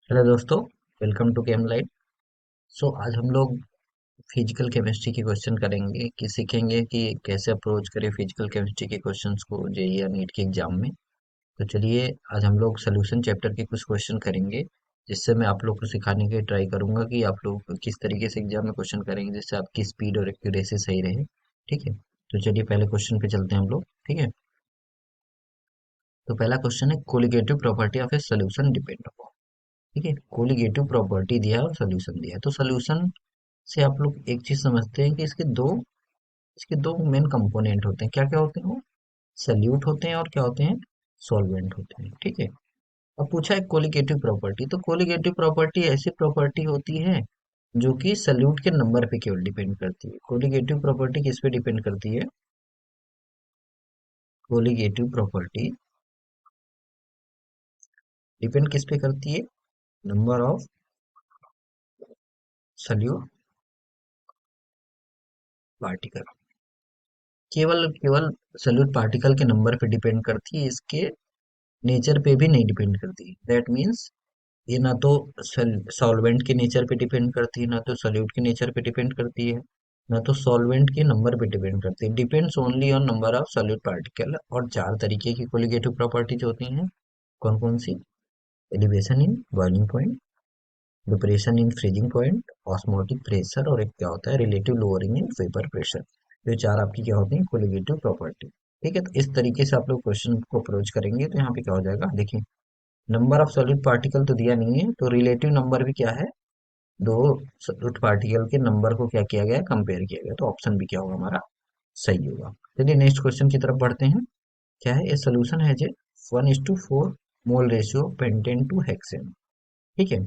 Hello दोस्तों, welcome to game light. आज हम लोग फिजिकल केमिस्ट्री के क्वेश्चन करेंगे कि सीखेंगे कि कैसे अप्रोच करें फिजिकल केमिस्ट्री के क्वेश्चंस को जेईई या नीट के एग्जाम में। तो चलिए, आज हम लोग सोल्यूशन चैप्टर के कुछ क्वेश्चन करेंगे, जिससे मैं आप लोग को सिखाने की ट्राई करूंगा कि आप लोग किस तरीके से एग्जाम में क्वेश्चन करेंगे, जिससे आपकी स्पीड और एक्यूरेसी सही रहे। ठीक है, तो चलिए पहले क्वेश्चन पे चलते हैं हम लोग। ठीक है, तो पहला क्वेश्चन है, colligative property of a solution depend upon. ठीक है, कोलिगेटिव प्रॉपर्टी दिया है और सोल्यूशन दिया है। तो सोल्यूशन से आप लोग एक चीज समझते हैं कि इसके दो मेन कंपोनेंट होते हैं। क्या क्या होते हैं वो? सल्यूट होते हैं और क्या होते हैं? सॉल्वेंट होते हैं। ठीक है, अब पूछा है कोलिगेटिव प्रॉपर्टी। तो कोलिगेटिव प्रॉपर्टी ऐसी प्रॉपर्टी होती है जो कि सल्यूट के नंबर पे केवल डिपेंड करती है। कोलिगेटिव प्रॉपर्टी किस पे डिपेंड करती है? कोलिगेटिव प्रॉपर्टी डिपेंड किस पे करती है? Number of solute particle. केवल केवल सल्यूट पार्टिकल के नंबर पे डिपेंड करती है, इसके नेचर पे भी नहीं डिपेंड करती। दैट मीन्स ये ना तो सॉल्वेंट के नेचर पे डिपेंड करती है, ना तो सॉल्यूट के नेचर पे डिपेंड करती है, ना तो सॉल्वेंट के नंबर पे डिपेंड करती है। Depends only on number of solute particle. और चार तरीके की कोलिगेटिव प्रॉपर्टीज होती हैं। कौन कौन सी? Elevation in boiling point, depression in freezing point, osmotic pressure, और एक क्या होता है, relative lowering in vapour pressure. ये चार आपकी क्या होती है? Colligative property. ठीक है, तो इस तरीके से आप लोग क्वेश्चन को अप्रोच करेंगे तो यहाँ पे क्या हो जाएगा, देखिए, नंबर ऑफ सॉलिड पार्टिकल तो दिया नहीं है, तो रिलेटिव नंबर भी क्या है? दो सॉलिड पार्टिकल के नंबर को क्या किया गया है? कंपेयर किया गया। तो ऑप्शन भी क्या होगा हमारा? सही होगा। चलिए नेक्स्ट क्वेश्चन की तरफ बढ़ते हैं। क्या है? ए सोल्यूशन है जे 1:4 mole ratio pentane two hexane. ठीक है,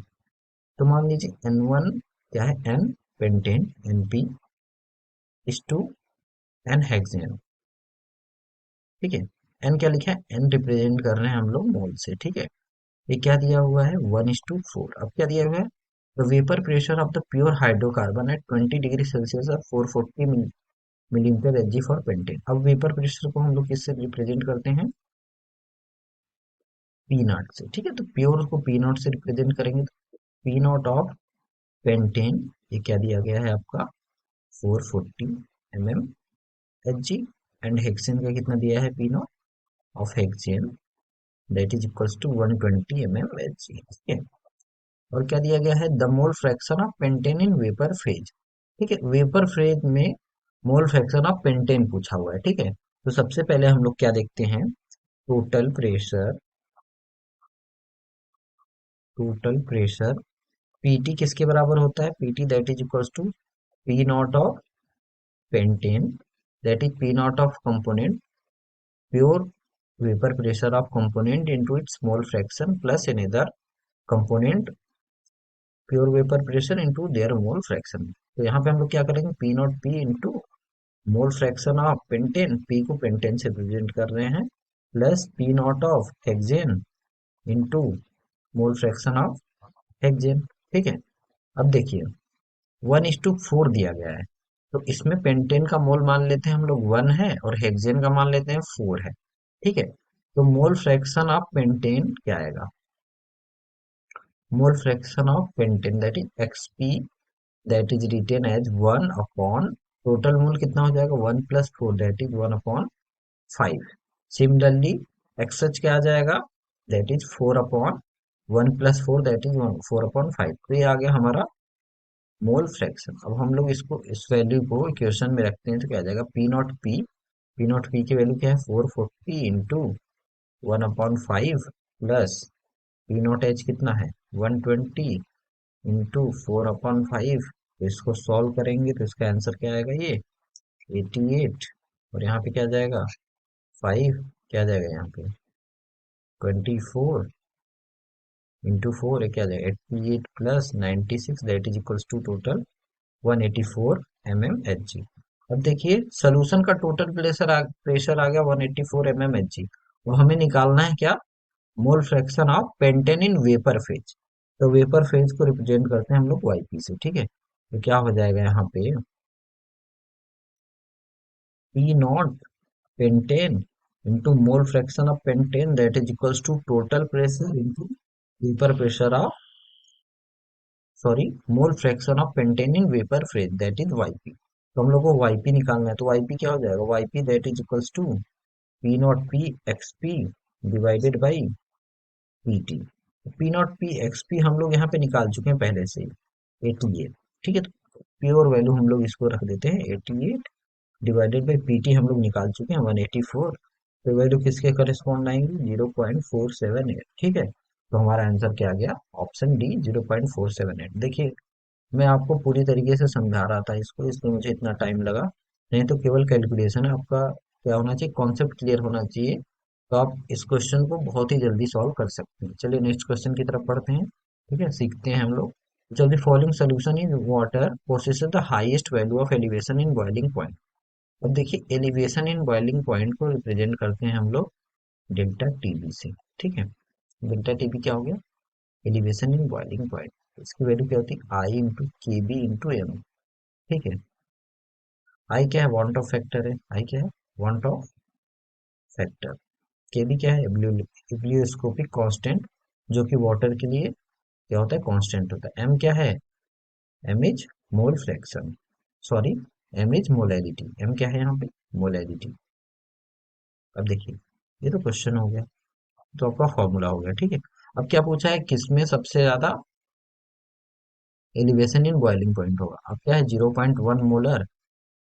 तो मान लीजिए N1 क्या है? N पेंटेन, NP इस टू N हेक्सेन। ठीक है, N क्या लिखा है? N रिप्रेजेंट कर रहे हैं हम लोग मोल से। ठीक है, ये क्या दिया हुआ है? 1:4। अब क्या दिया हुआ है? The vapour pressure of the pure hydrocarbon at 20 degree Celsius और 440 millimetre H G for pentane. अब वेपर प्रेशर को हम लोग किससे रिप्रेजेंट करते हैं? पी नॉट से। ठीक है, तो प्योर को पी नॉट से रिप्रेजेंट करेंगे, तो पी नॉट ऑफ पेंटेन, ये क्या दिया गया है आपका? 440 एच जी। एंड हेक्सेन का कितना दिया है? P naught of hexane that is equals to 120 H G. ठीक है, और क्या दिया गया है? The mole fraction of pentane in vapour phase. ठीक है, वेपर फेज में मोल फ्रैक्शन ऑफ पेंटेन पूछा हुआ है। ठीक है, तो सबसे पहले हम लोग क्या देखते हैं? टोटल प्रेशर पीटी किसके बराबर होता है? PT that is equals to P naught of pentane, that is P naught of component, pure vapour pressure of component into its mole fraction plus another component pure vapour pressure into their mole fraction. तो यहाँ पे हम लोग क्या करेंगे? P naught P into mole fraction of pentane, पी को pentane से रिप्रेजेंट कर रहे हैं, plus P naught of hexane into mole fraction of hexane. ठीक है, अब देखिए 1:4 दिया गया है, तो इसमें पेंटेन का मोल मान लेते हैं हम लोग 1 है और हेक्सेन का मान लेते हैं 4 है। ठीक है, तो मोल फ्रैक्शन ऑफ पेंटेन क्या आएगा? Mole fraction of pentane that is XP, that is written as 1 upon total mole कितना हो जाएगा? 1+4 दैट इज 1/5। सिमिलरली एक्सएच क्या आ जाएगा? That is 4/1+4 that is 4/5। तो ये आ गया हमारा मोल फ्रैक्शन। अब हम लोग इसको, इस वैल्यू को इक्वेशन में रखते हैं तो क्या आ जाएगा? पी नॉट पी की वैल्यू क्या है? 440 into 1/5 plus P not H कितना है? 120 इंटू 4/5। तो इसको सॉल्व करेंगे तो इसका आंसर क्या आएगा? ये 88। और यहाँ पे क्या जाएगा? 5 क्या जाएगा यहाँ पे? 24 इंटू 4 क्या जाएगा? 88 plus 96 that is equals to total 184 mmHg। अब देखिए सोल्यूशन का टोटल प्रेशर आ गया 184 mmHg। वो हमें निकालना है क्या? मोल fraction of pentane in vapour phase. तो वेपर फेज को रिप्रेजेंट करते हैं हम लोग वाईपी से। ठीक है, तो क्या हो जाएगा यहाँ पे? P naught pentane into mole fraction of pentane that is equals to total pressure into vapour pressure of sorry, mole fraction of pentane in vapour phase that is YP. तो हम लोग को वाईपी निकालना है, तो वाईपी क्या हो जाएगा, YP that is equals to P naught P X P divided by P T. P naught P X P हम लोग यहाँ पे निकाल चुके हैं पहले से, 88। ठीक है, तो प्योर वैल्यू हम लोग इसको रख देते हैं 88 डिवाइडेड बाई पी टी हम लोग निकाल चुके हैं 184। तो वैल्यू किसके करस्पॉन्ड आएंगी, 0.478। ठीक है, तो हमारा आंसर क्या आ गया, ऑप्शन डी 0.478। देखिए, मैं आपको पूरी तरीके से समझा रहा था इसको, इसलिए मुझे इतना टाइम लगा, नहीं तो केवल कैलकुलेशन है आपका। क्या होना चाहिए, कॉन्सेप्ट क्लियर होना चाहिए, तो आप इस क्वेश्चन को बहुत ही जल्दी सॉल्व कर सकते हैं। चलिए नेक्स्ट क्वेश्चन की तरफ पढ़ते हैं। ठीक है, सीखते हैं हम लोग। जब the following solution in water possesses the highest value of elevation in boiling point. अब देखिए, एलिवेशन इन बॉइलिंग पॉइंट को रिप्रेजेंट करते हैं हम लोग डेल्टा टीबी से। ठीक है, डेल्टा टीबी क्या हो गया, एलिवेशन इन बॉइलिंग पॉइंट। इसकी वैल्यू क्या होती है, आई इंटू के बी इंटू एम। ठीक है, आई क्या है, वांट ऑफ फैक्टर है, आई क्या है, वांट ऑफ फैक्टर। के बी क्या है, एब्लियोस्कोपिक कांस्टेंट, जो कि वाटर के लिए क्या होता है, कांस्टेंट होता है। एम क्या है, M is mole fraction, sorry, M is molarity. M क्या है यहाँ पे, मोलैरिटी। अब देखिए, ये तो क्वेश्चन हो गया, तो आपका फॉर्मूला हो गया। ठीक है, अब क्या पूछा है, किसमें सबसे ज्यादा एलिवेशन इन बॉइलिंग पॉइंट होगा। अब क्या है, 0.1 मोलर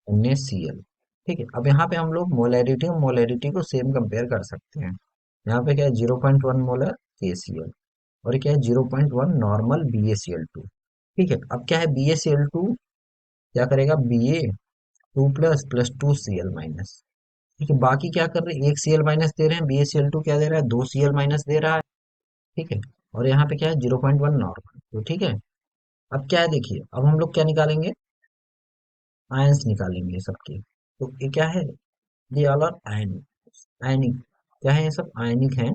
NaCl। ठीक है, अब यहाँ पे हम लोग मोलैरिटी और मोलैरिटी को सेम कंपेयर कर सकते हैं। यहाँ पे क्या है, 0.1 मोलर KCl, और क्या है 0.1 नॉर्मल BaCl2। ठीक है, अब क्या है, BaCl2 क्या करेगा, Ba 2 plus plus 2Cl minus. ठीक है, बाकी क्या कर रहे हैं, एक Cl माइनस दे रहे हैं, BaCl2 क्या दे रहा है, 2Cl माइनस दे रहा है। ठीक है, और यहाँ पे क्या है, 0.1 नॉर्मल। तो ठीक है, अब क्या है, देखिए अब हम लोग क्या निकालेंगे, आयंस निकालेंगे सबके। तो ये क्या है, ये ऑल आर आयनिक। क्या है, ये सब आयनिक हैं।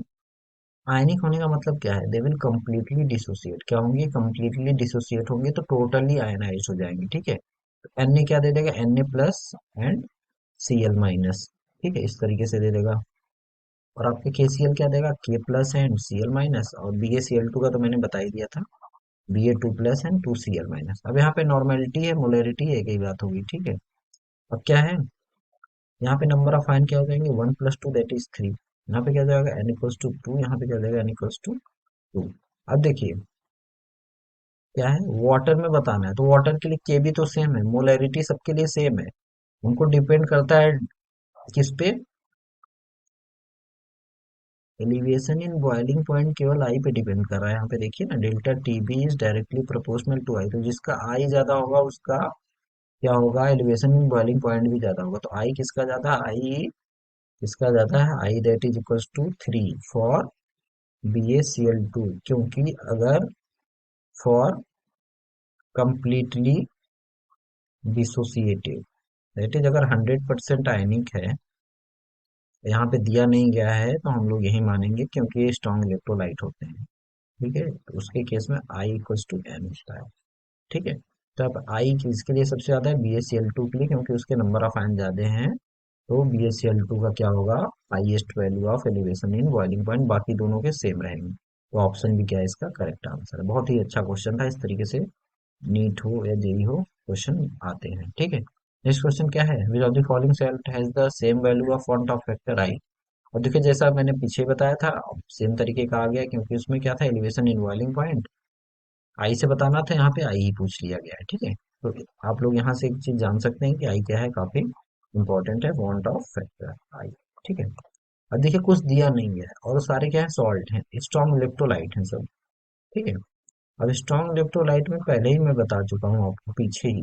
आयनिक होने का मतलब क्या है, दे विल कंप्लीटली डिसोसिएट। क्या होंगे, कंप्लीटली डिसोसिएट होंगे, तो टोटली आयनाइज हो जाएंगे। ठीक है, तो Na क्या दे देगा, Na plus and Cl minus. ठीक है, इस तरीके से दे देगा। और आपके KCl क्या देगा, K plus and Cl minus. और BaCl2 का तो मैंने बता ही दिया था, Ba 2 plus and 2Cl minus. अब यहाँ पे नॉर्मेलिटी है, मोलरिटी है, एक ही बात होगी। ठीक है, अब क्या है, यहाँ पे नंबर ऑफ आयन क्या हो जाएंगे, 1 + 2 दैट इज 3। यहाँ पे क्या हो जाएगा, N = 2, यहाँ पे क्या हो जाएगा, N = 2। अब देखिए, क्या है, वाटर में बताना है, तो वाटर के लिए के भी तो सेम है, मोलैरिटी सबके लिए सेम है। उनको डिपेंड करता है किस पे, एलिवेशन इन बॉइलिंग पॉइंट केवल आई पे डिपेंड कर रहा है। यहाँ पे देखिए ना, delta TB is directly proportional to i. तो जिसका आई ज्यादा होगा उसका क्या होगा, एलिवेशन इन बॉइलिंग पॉइंट भी ज्यादा होगा। तो आई किसका ज्यादा, आई किसका ज्यादा है, i that is equals to 3 for BaCl2। क्योंकि अगर for completely dissociated, that is अगर 100% आयनिक है, यहाँ पे दिया नहीं गया है, तो हम लोग यही मानेंगे क्योंकि ये स्ट्रॉन्ग इलेक्ट्रोलाइट होते हैं। ठीक है, तो उसके केस में I = N होता है। ठीक है, तो अब आई किसके लिए सबसे ज्यादा है, BaCl2 के लिए, क्योंकि उसके नंबर ऑफ आयन ज्यादा हैं। तो BaCl2 का क्या होगा, highest value of elevation in boiling point, बाकी दोनों के सेम रहेंगे। तो ऑप्शन भी क्या है इसका करेक्ट आंसर है। बहुत ही अच्छा क्वेश्चन था, इस तरीके से नीट हो या जेई हो क्वेश्चन आते हैं। ठीक है, नेक्स्ट क्वेश्चन क्या है, which of the following set has the same value of font of factor I. और देखिए, जैसा मैंने पीछे बताया था, सेम तरीके का आ गया, क्योंकि उसमें क्या था, elevation in boiling point I से बताना था, यहाँ पे आई ही पूछ लिया गया है। ठीक है, तो आप लोग यहाँ से एक चीज जान सकते हैं कि आई क्या है, काफी इंपॉर्टेंट है, वांट ऑफ फैक्टर आई। ठीक है, अब देखिए कुछ दिया नहीं है, और सारे क्या है, सॉल्ट हैं, स्ट्रॉन्ग इलेक्ट्रोलाइट हैं सब। ठीक है, अब स्ट्रॉन्ग इलेक्ट्रोलाइट में पहले ही मैं बता चुका हूँ आपको पीछे ही,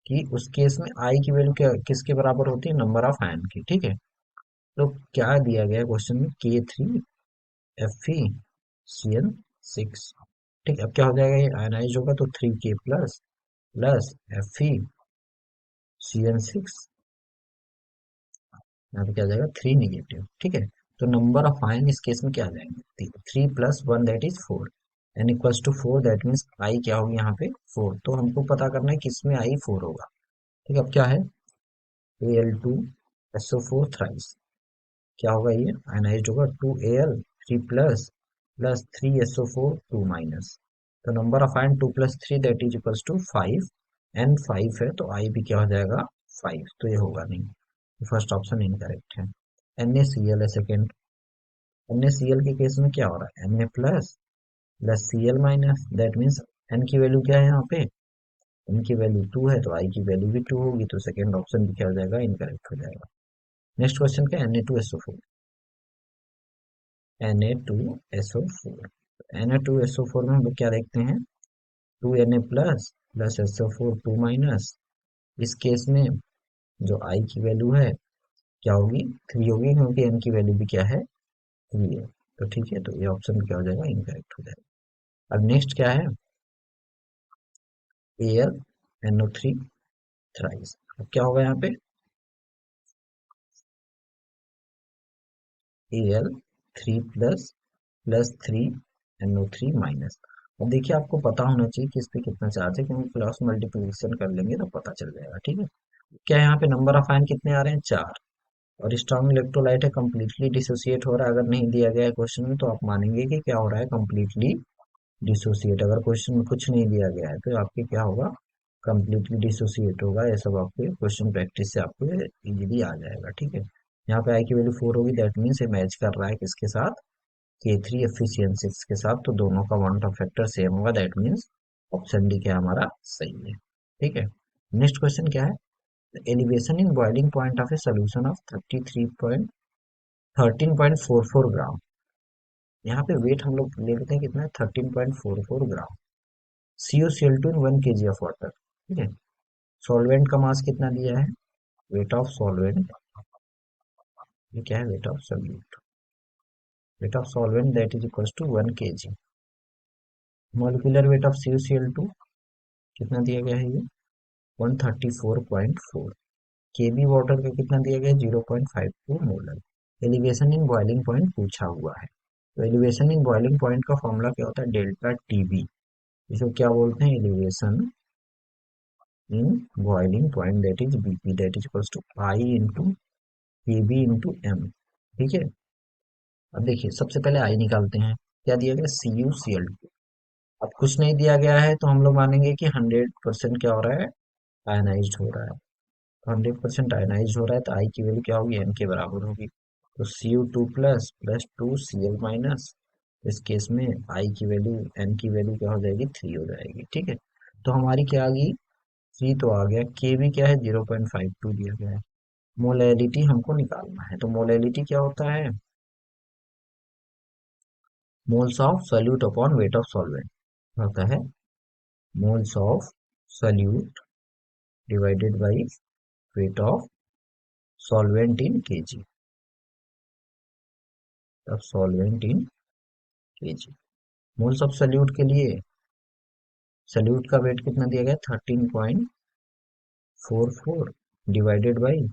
कि उस केस में आई की वैल्यू क्या किसके बराबर होती है, नंबर ऑफ आयन की। ठीक है, तो क्या दिया गया है क्वेश्चन में, K3Fe CN6। ठीक है, अब क्या हो जाएगा, ये आयनाइज होगा, तो 3K प्लस प्लस FeCN6, यहाँ पे क्या आ जाएगा, 3 नेगेटिव। ठीक है, तो नंबर ऑफ आयन इस केस में क्या आ जाएंगे, 3 + 1 that is 4। N = 4, that means I क्या होगी यहाँ पे, 4। तो हमको पता करना है किसमें आई 4 होगा। ठीक है, अब क्या है, Al2SO4 थ्राइस, क्या होगा, ये आयनाइज्ड होगा, 2Al 3 plus plus 3SO4 2 minus. तो number of ion 2 + 3 that is equals to 5, n 5 है तो आई भी क्या हो जाएगा 5, तो ये होगा नहीं, फर्स्ट ऑप्शन इनकरेक्ट है। NaCl है सेकेंड। NaCl के केस में क्या हो रहा है, Na plus Cl minus, that means N की वैल्यू क्या है यहाँ पे, एन की वैल्यू 2 है तो आई की वैल्यू भी 2 होगी, तो सेकेंड ऑप्शन भी क्या हो जाएगा इनकरेक्ट हो जाएगा। नेक्स्ट क्वेश्चन क्या है, Na2SO4। Na2SO4, Na2SO4 में हम लोग क्या देखते हैं, 2Na plus plus SO4 2 minus, इस केस में जो आई की वैल्यू है क्या होगी 3 होगी, क्योंकि एन की वैल्यू भी क्या है 3 है, तो ठीक है, तो ये ऑप्शन क्या हो जाएगा इनकरेक्ट हो जाएगा। अब नेक्स्ट क्या है, AlNO3 थ्राइस। अब क्या होगा यहाँ पे, Al3 प्लस 3NO3 माइनस। अब देखिए आपको पता होना चाहिए कि इस पे कितना चार्ज है, क्योंकि क्रॉस मल्टीप्लिकेशन कर लेंगे तो पता चल जाएगा, ठीक है। क्या यहाँ पे नंबर ऑफ आयन कितने आ रहे हैं 4, और स्ट्रॉन्ग इलेक्ट्रोलाइट है, कंप्लीटली डिसोसिएट हो रहा है। अगर नहीं दिया गया है क्वेश्चन में तो आप मानेंगे कि क्या हो रहा है, कंप्लीटली डिसोसिएट। अगर क्वेश्चन में कुछ नहीं दिया गया है तो आपके क्या होगा, कंप्लीटली डिसोसिएट होगा। ये सब आपके क्वेश्चन प्रैक्टिस से आपको इजीली आ जाएगा, ठीक है। यहाँ पे आई की वैल्यू 4 होगी, दैट मीन्स ये मैच कर रहा है किसके साथ, K3 एफिशिएंसी के साथ, तो दोनों का वन ऑफ फैक्टर सेम होगा, दैट मीन्स ऑप्शन डी क्या हमारा सही है, ठीक है। नेक्स्ट क्वेश्चन क्या है, elevation in boiling point of a solution of 13.44 ग्राम। यहाँ पे वेट हम लोग ले लेते हैं कितना है, 13.44 ग्राम। CuCl2 in 1 kg of water, ठीक है। सॉल्वेंट का मास कितना दिया है, वेट ऑफ सॉल्वेंट, ये क्या है, weight of solute, weight of solvent that is equal to 1 kg। Molecular weight of CuCl2 कितना दिया गया है, ये 134.4। केबी वाटर का कितना दिया गया है, 0.52 molar. Elevation in boiling point पूछा हुआ है, तो एलिवेशन इन बॉइलिंग पॉइंट का फॉर्मूला क्या होता है, डेल्टा टीबी। इसको क्या बोलते हैं, elevation in boiling point that is BP, that is equals to I into KB into M, ठीक है। अब देखिए सबसे पहले आई निकालते हैं, क्या दिया गया CuCl2। अब कुछ नहीं दिया गया है तो हम लोग मानेंगे कि 100% क्या हो रहा है, आयनाइज्ड हो रहा है। 100% आयनाइज हो रहा है तो आई की वैल्यू क्या होगी, एन के बराबर होगी। तो Cu2 plus plus 2Cl minus, इस केस में आई की वैल्यू, एन की वैल्यू क्या हो जाएगी 3 हो जाएगी, ठीक है। तो हमारी क्या आ गई, 3 तो आ गया, के भी क्या है 0.52 दिया गया है। मोलैलिटी हमको निकालना है, तो मोलैलिटी क्या होता है, moles of solute upon weight of solvent होता है, moles of solute divided by wait of solvent in KG, of solvent in KG. Moles of solute के लिए सल्यूट का वेट कितना दिया गया 13.44 डिवाइडेड बाई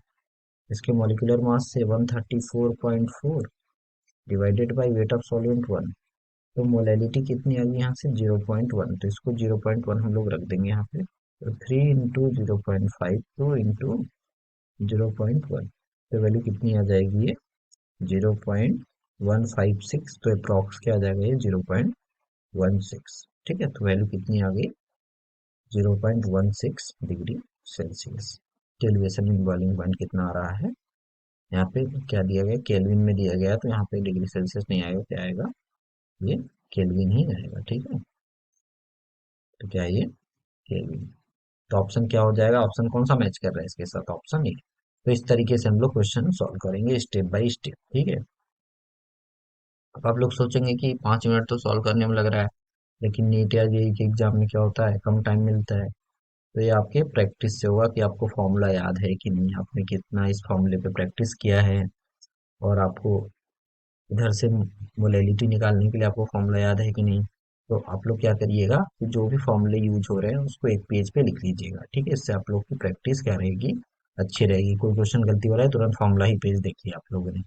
इसके मॉलिक्यूलर मास से 134.4 divided by wait of solvent 1, तो मोलैलिटी कितनी आ गई यहाँ से 0.1, तो इसको 0.1 हम लोग रख देंगे यहाँ पे, तो 3 इंटू 0.52 इंटू 0.1, तो वैल्यू कितनी आ जाएगी ये 0.156, तो अप्रॉक्स क्या आ जाएगा ये 0.16, ठीक है। तो वैल्यू कितनी आ गई 0.16 degree Celsius. Elevation in boiling point कितना आ रहा है, यहाँ पे क्या दिया गया, केल्विन में दिया गया, तो यहाँ पे डिग्री सेल्सियस नहीं आएगा, क्या आएगा, ये केल्विन ही आएगा, ठीक है। तो क्या है ये केल्विन, तो ऑप्शन क्या हो जाएगा, ऑप्शन कौन सा मैच कर रहा है इसके साथ, ऑप्शन ए। तो इस तरीके से हम लोग क्वेश्चन सॉल्व करेंगे स्टेप बाय स्टेप, ठीक है। अब आप लोग सोचेंगे कि 5 मिनट तो सॉल्व करने में लग रहा है, लेकिन नीट या जेईई के एग्जाम में क्या होता है, कम टाइम मिलता है। तो ये आपके प्रैक्टिस से होगा कि आपको फॉर्मूला याद है कि नहीं, आपने कितना इस फॉर्मूले पे प्रैक्टिस किया है, और आपको इधर से मोलैलिटी निकालने के लिए आपको फॉर्मूला याद है कि नहीं। तो आप लोग क्या करिएगा कि जो भी फॉर्मूले यूज हो रहे हैं उसको एक पेज पे लिख लीजिएगा, ठीक है। इससे आप लोग की प्रैक्टिस क्या रहेगी, अच्छी रहेगी। कोई क्वेश्चन गलती हो रहा है तुरंत फॉर्मूला ही पेज देखिए आप लोगों ने,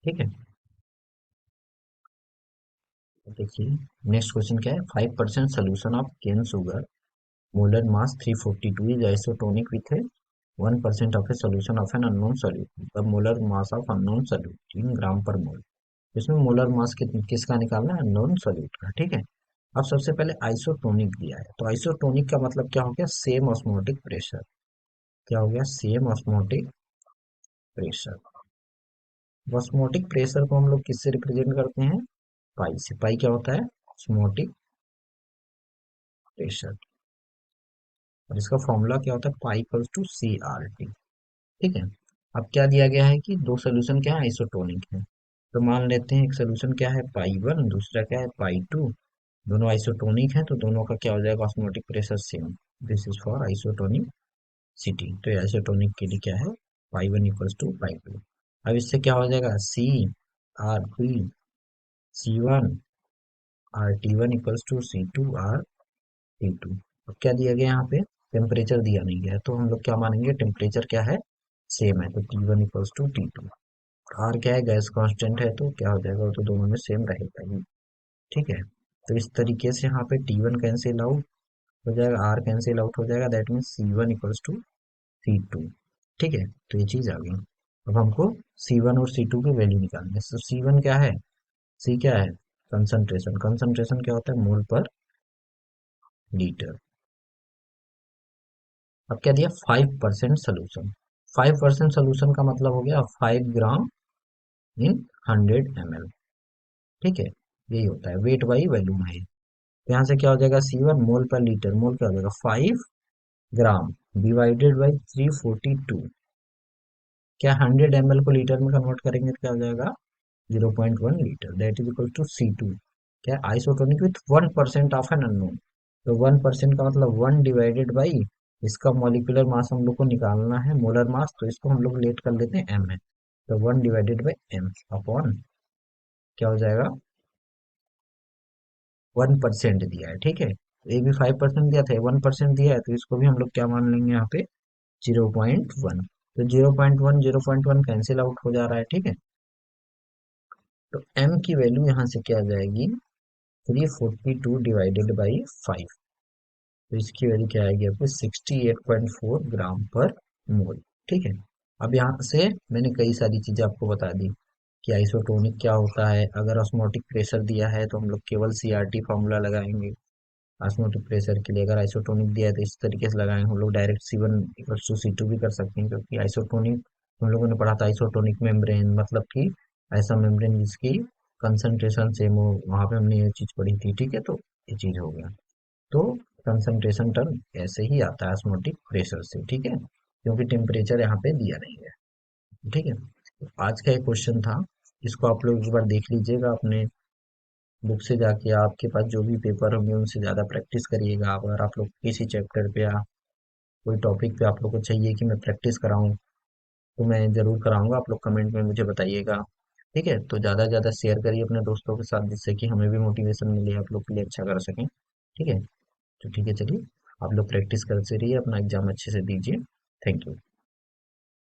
ठीक है। तो देखिए नेक्स्ट क्वेश्चन क्या है, 5% solution of cane sugar, molar mass 342 is isotonic with a 1% of a solution of an unknown solute. The molar mass of unknown solute in ग्राम पर मोल। इसमें मोलर मास किसका निकालना है, अननोन सोल्यूट का, ठीक है। अब सबसे पहले आइसोटोनिक दिया है, तो आइसोटोनिक का मतलब क्या हो गया, सेम ऑस्मोटिक प्रेशर। क्या हो गया, same osmotic pressure. Osmotic pressure को हम लोग किससे रिप्रेजेंट करते हैं, पाई से। पाई क्या होता है, ऑस्मोटिक प्रेशर। और इसका फॉर्मूला क्या होता है, pi equals to C R T. ठीक है। अब क्या दिया गया है कि दो सोल्यूशन क्या है, आइसोटोनिक है। तो मान लेते हैं एक सोल्यूशन क्या है पाई वन, दूसरा क्या है पाई टू। दोनों आइसोटोनिक है तो दोनों का क्या हो जाएगा, osmotic pressure same. This is for isotonicity. तो ये आइसोटोनिक के लिए क्या है, pi one equals to pi two. अब इससे क्या हो जाएगा, C R T C one R T one equals to C two R T two. अब क्या दिया गया यहाँ पे, टेम्परेचर दिया नहीं गया है, तो हम लोग क्या मानेंगे, टेम्परेचर क्या है, सेम है, तो T one equals to T two. R क्या है, गैस कांस्टेंट है, तो क्या हो जाएगा, वो तो दोनों में सेम रहेगा ही। ठीक है। तो इस तरीके से यहाँ पे टी वन कैंसिल आउट हो जाएगा, आर कैंसिल आउट हो जाएगा, that means C one equals to C two. ठीक है, तो ये चीज आ गई। अब हमको सी वन और सी टू की वैल्यू निकालनी है। तो सी वन क्या है, सी क्या है, कंसंट्रेशन। कंसंट्रेशन क्या होता है, मोल पर लीटर। अब क्या दिया, 5% सोल्यूशन। 5% सोल्यूशन का मतलब हो गया 5 ग्राम इन 100 ml। ठीक है, यही होता है, वेट बाई वॉल्यूम है। तो यहाँ से क्या हो जाएगा, C1 मोल पर लीटर, मोल क्या हो जाएगा, 5 ग्राम डिवाइडेड बाई 342। क्या 100 ml को लीटर में कन्वर्ट करेंगे तो क्या हो जाएगा, 0.1 litre, that is equal to C2। क्या, isotonic with 1% of an unknown. तो 1% का मतलब 1 डिवाइडेड बाई इसका मॉलिक्यूलर मास हम लोग को निकालना है, मोलर मास, तो इसको हम लोग लेट कर लेते हैं m है। तो 1 डिवाइडेड बाई m अपॉन क्या हो जाएगा, 1% दिया है। ठीक है, ए भी 5% दिया था, 1% दिया है, तो इसको भी हम लोग क्या मान लेंगे यहाँ पे, 0.1। तो 0.1 कैंसिल आउट हो जा रहा है। ठीक है, तो m की वैल्यू यहाँ से क्या आ जाएगी, 342 डिवाइडेड बाई 5। तो इसकी वैल्यू क्या आएगी आपको, 68.4 ग्राम पर मोल। ठीक है। अब यहाँ से मैंने कई सारी चीजें आपको बता दी कि आइसोटोनिक क्या होता है। अगर ऑस्मोटिक प्रेशर दिया है तो हम लोग केवल सीआरटी फॉर्मूला लगाएंगे। ऑस्मोटिक प्रेशर के लिए अगर आइसोटोनिक दिया है तो इस तरीके से लगाएंगे। हम लोग direct C1 equals to C2 भी कर सकते हैं, क्योंकि आइसोटोनिक हम लोगों ने पढ़ा था, आइसोटोनिक मेम्ब्रेन मतलब कि ऐसा मेम्ब्रेन जिसकी कंसंट्रेशन सेम हो, वहां पे हमने ये चीज पढ़ी थी। ठीक है, तो ये चीज हो गया। तो कंसंट्रेशन टर्म ऐसे ही आता है ऑस्मोटिक प्रेशर से। ठीक है, क्योंकि टेम्परेचर यहाँ पे दिया नहीं है। ठीक है, तो आज का एक क्वेश्चन था, इसको आप लोग एक बार देख लीजिएगा अपने बुक से जाके। आपके पास जो भी पेपर होंगे उनसे ज़्यादा प्रैक्टिस करिएगा। अगर आप लोग किसी चैप्टर पे या कोई टॉपिक पे आप लोग को चाहिए कि मैं प्रैक्टिस कराऊं, तो मैं ज़रूर कराऊंगा। आप लोग कमेंट में मुझे बताइएगा। ठीक है, तो ज़्यादा से ज़्यादा शेयर करिए अपने दोस्तों के साथ, जिससे कि हमें भी मोटिवेशन मिले, आप लोग के लिए अच्छा कर सकें। ठीक है, तो ठीक है, चलिए आप लोग प्रैक्टिस करते रहिए, अपना एग्जाम अच्छे से दीजिए। Thank you.